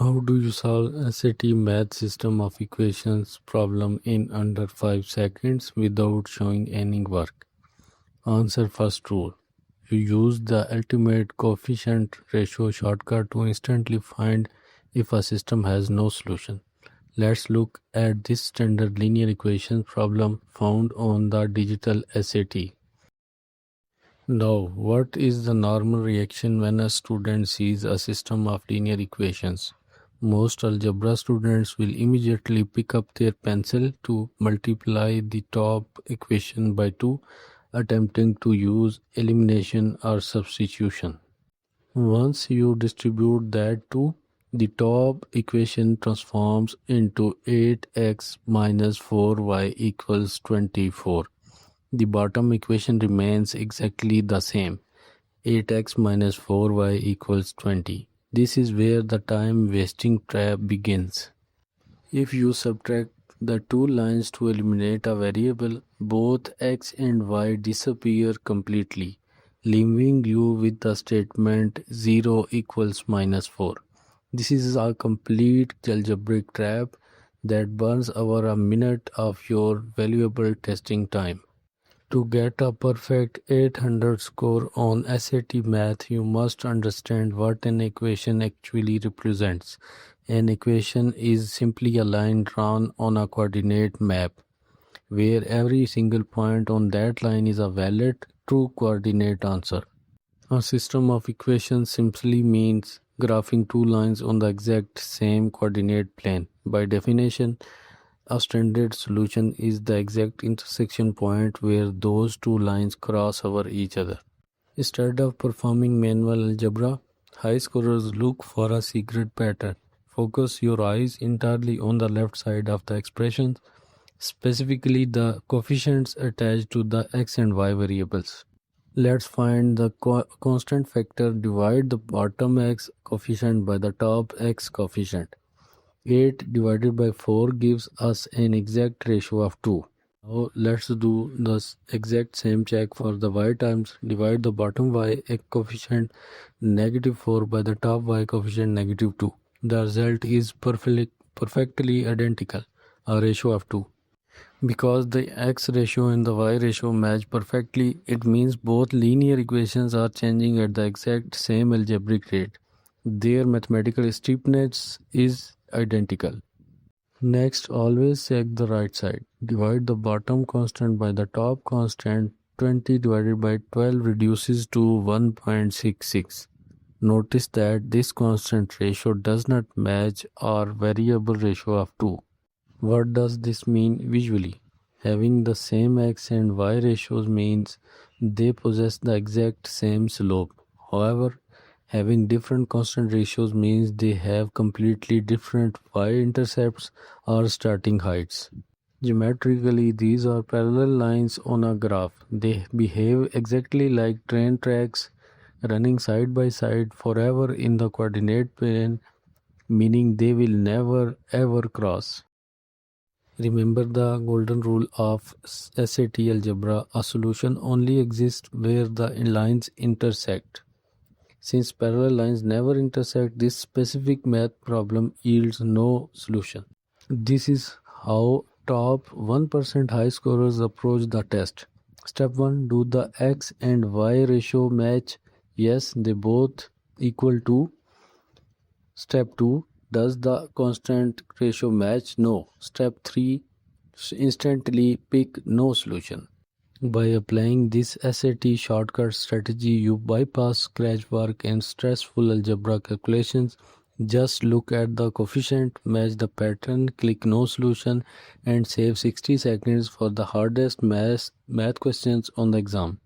How do you solve SAT math system of equations problem in under 5 seconds without showing any work? Answer first rule. You use the ultimate coefficient ratio shortcut to instantly find if a system has no solution. Let's look at this standard linear equation problem found on the digital SAT. Now, what is the normal reaction when a student sees a system of linear equations? Most algebra students will immediately pick up their pencil to multiply the top equation by 2, attempting to use elimination or substitution. Once you distribute that 2, the top equation transforms into 8x minus 4y equals 24. The bottom equation remains exactly the same, 8x minus 4y equals 20. This is where the time wasting trap begins. If you subtract the two lines to eliminate a variable, both x and y disappear completely, leaving you with the statement 0 equals minus 4. This is a complete algebraic trap that burns over a minute of your valuable testing time. To get a perfect 800 score on SAT math, you must understand what an equation actually represents. An equation is simply a line drawn on a coordinate map, where every single point on that line is a valid, true coordinate answer. A system of equations simply means graphing two lines on the exact same coordinate plane. By definition, a standard solution is the exact intersection point where those two lines cross over each other. Instead of performing manual algebra, high scorers look for a secret pattern. Focus your eyes entirely on the left side of the expressions, specifically the coefficients attached to the x and y variables. Let's find the constant factor. Divide the bottom x coefficient by the top x coefficient. 8 divided by 4 gives us an exact ratio of 2. Now let's do the exact same check for the y terms. Divide the bottom y coefficient negative 4 by the top y coefficient negative 2. The result is perfectly identical, a ratio of 2. Because the x ratio and the y ratio match perfectly, it means both linear equations are changing at the exact same algebraic rate. Their mathematical steepness is identical. Next, always check the right side. Divide the bottom constant by the top constant. 20 divided by 12 reduces to 1.66. Notice that this constant ratio does not match our variable ratio of 2. What does this mean visually? Having the same x and y ratios means they possess the exact same slope. However, having different constant ratios means they have completely different y-intercepts or starting heights. Geometrically, these are parallel lines on a graph. They behave exactly like train tracks running side by side forever in the coordinate plane, meaning they will never ever cross. Remember the golden rule of SAT algebra: a solution only exists where the lines intersect. Since parallel lines never intersect, this specific math problem yields no solution. This is how top 1% high scorers approach the test. Step 1. Do the x and y ratio match? Yes, they both equal to. Step 2. Does the constant ratio match? No. Step 3. Instantly pick no solution. By applying this SAT shortcut strategy, you bypass scratch work and stressful algebra calculations. Just look at the coefficient, match the pattern, click no solution, and save 60 seconds for the hardest math questions on the exam.